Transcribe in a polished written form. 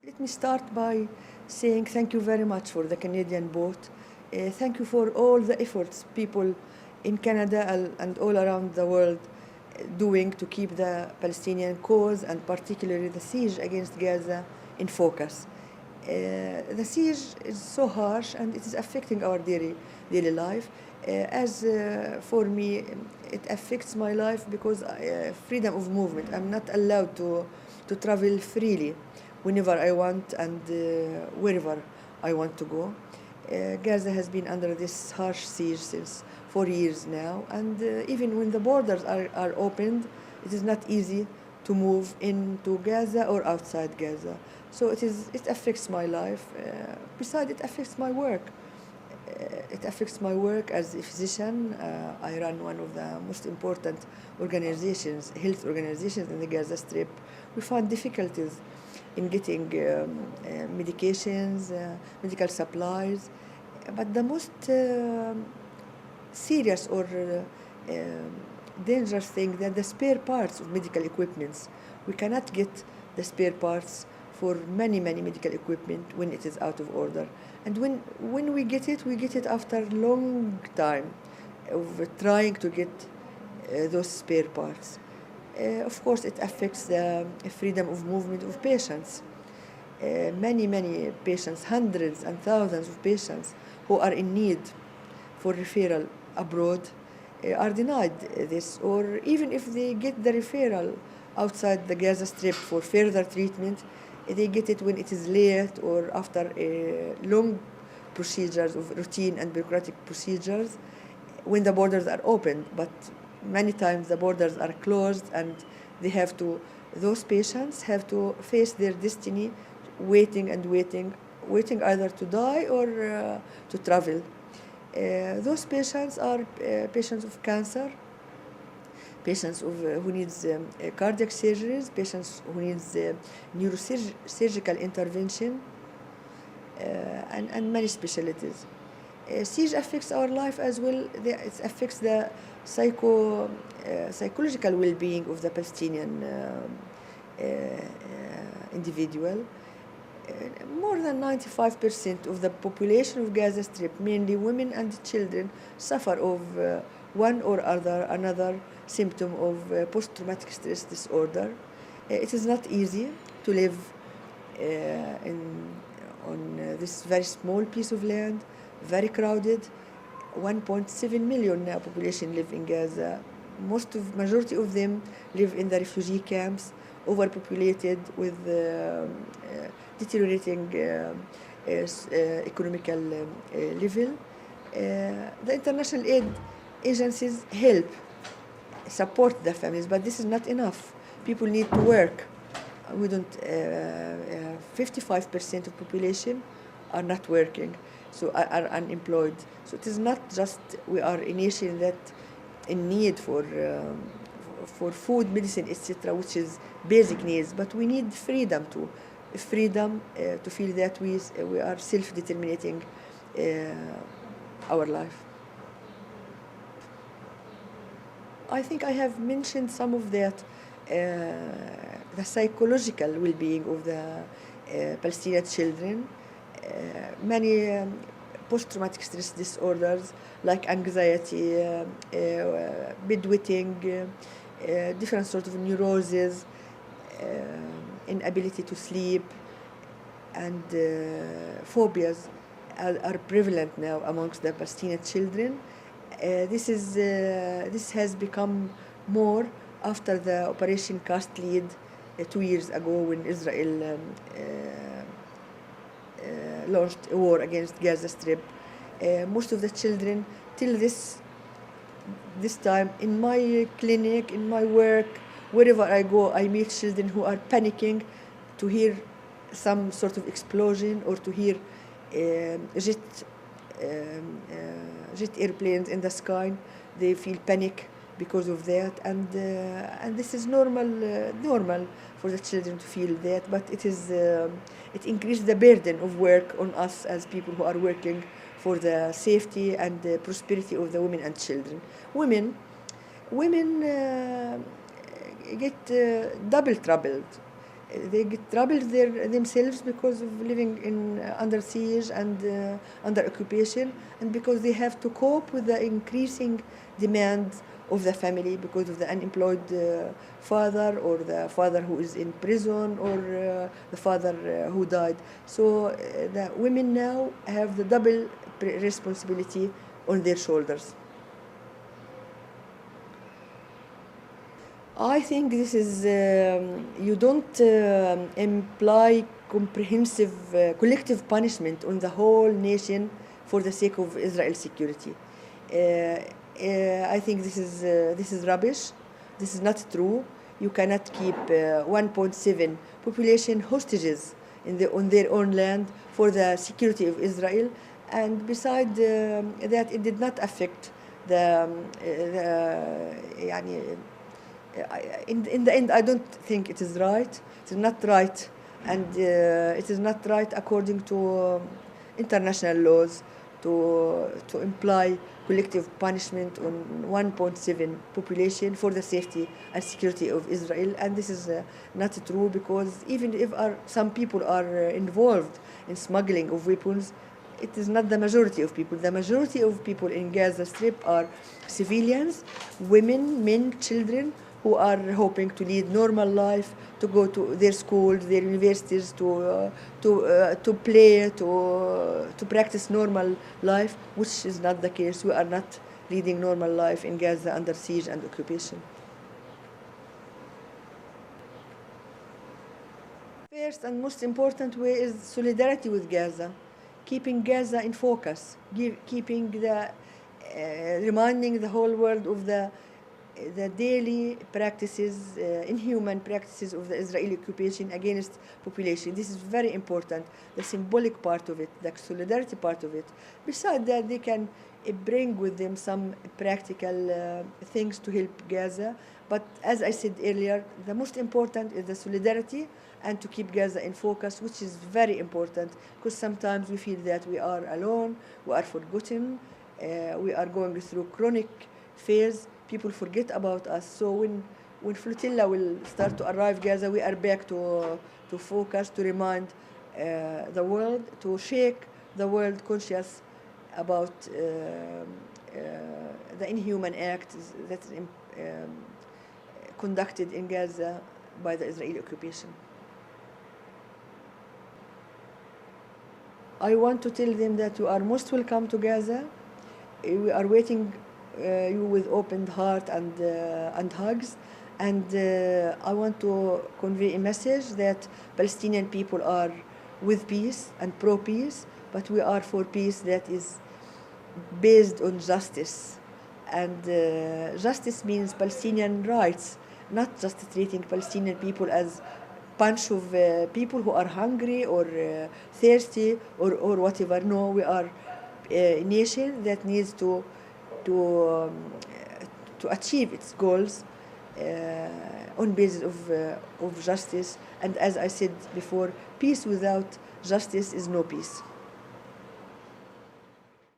Let me start by saying thank you very much for the Canadian boat. Thank you for all the efforts people in Canada and all around the world doing to keep the Palestinian cause and particularly the siege against Gaza in focus. The siege is so harsh and it is affecting our daily life. For me, it affects my life because freedom of movement. I'm not allowed to travel freely whenever I want and wherever I want to go. Gaza has been under this harsh siege since 4 years now, and even when the borders are opened, it is not easy to move into Gaza or outside Gaza. So it affects my life. Besides, it affects my work. It affects my work as a physician. I run one of the most important organizations, health organizations in the Gaza Strip. We find difficulties in getting medications, medical supplies. But the most serious or dangerous thing that the spare parts of medical equipments, we cannot get the spare parts for many medical equipment when it is out of order. And when we get it after a long time of trying to get those spare parts. Of course, it affects the freedom of movement of patients. Many patients, hundreds and thousands of patients who are in need for referral abroad are denied this, or even if they get the referral outside the Gaza Strip for further treatment, they get it when it is late or after long procedures of routine and bureaucratic procedures when the borders are opened. But many times the borders are closed and those patients have to face their destiny waiting either to die or to travel. Those patients are patients of cancer, patients who needs cardiac surgeries, patients who needs neurosurgical intervention, and many specialties. Siege affects our life as well. It affects the psychological well-being of the Palestinian individual. More than 95% of the population of Gaza Strip, mainly women and children, suffer of one or another symptom of post-traumatic stress disorder. It is not easy to live on this very small piece of land, very crowded. 1.7 million now population live in Gaza. Majority of them live in the refugee camps, overpopulated with deteriorating economical level. The international aid agencies support the families, but this is not enough. People need to work. 55% of population are not working, so are unemployed. So it is not just we are a nation that in need for food, medicine, etc., which is basic needs, but we need freedom to feel that we are self-determining our life. I think I have mentioned some of that, the psychological well-being of the Palestinian children. Many post-traumatic stress disorders like anxiety, bedwetting, different sorts of neuroses, inability to sleep, and phobias are prevalent now amongst the Palestinian children. This has become more after the Operation Cast Lead 2 years ago when Israel launched a war against Gaza Strip. Most of the children till this time in my clinic, in my work, wherever I go, I meet children who are panicking to hear some sort of explosion or to hear jet airplanes in the sky. They feel panic because of that, and this is normal for the children to feel that, but it increases the burden of work on us as people who are working for the safety and the prosperity of the women and children. Women get double troubled. they get troubled themselves because of living in under siege and under occupation, and because they have to cope with the increasing demands of the family because of the unemployed father, or the father who is in prison, or the father who died. So the women now have the double responsibility on their shoulders. I think this is, you don't imply comprehensive collective punishment on the whole nation for the sake of Israel's security. I think this is rubbish. This is not true. You cannot keep 1.7 population hostages on their own land for the security of Israel. And besides that, it did not affect يعني, in the end, I don't think it is right. It is not right, and it is not right according to international laws to imply collective punishment on 1.7 population for the safety and security of Israel. And this is not true, because even if some people are involved in smuggling of weapons, it is not the majority of people. The majority of people in Gaza Strip are civilians, women, men, children, who are hoping to lead normal life, to go to their schools, their universities, to play, to practice normal life, which is not the case. We are not leading normal life in Gaza under siege and occupation. First and most important way is solidarity with Gaza, keeping Gaza in focus, keeping reminding the whole world of the daily practices, inhuman practices of the Israeli occupation against population. This is very important, the symbolic part of it, the solidarity part of it. Besides that, they can bring with them some practical things to help Gaza. But as I said earlier, the most important is the solidarity and to keep Gaza in focus, which is very important, because sometimes we feel that we are alone, we are forgotten, we are going through chronic fears. People forget about us. So when flotilla will start to arrive Gaza, we are back to focus, to remind the world, to shake the world conscious about the inhuman act that is conducted in Gaza by the Israeli occupation. I want to tell them that you are most welcome to Gaza. We are waiting you with open heart and hugs. And I want to convey a message that Palestinian people are with peace and pro-peace, but we are for peace that is based on justice. And justice means Palestinian rights, not just treating Palestinian people as bunch of people who are hungry or thirsty or whatever. No, we are a nation that needs to achieve its goals on basis of justice. And as I said before, peace without justice is no peace.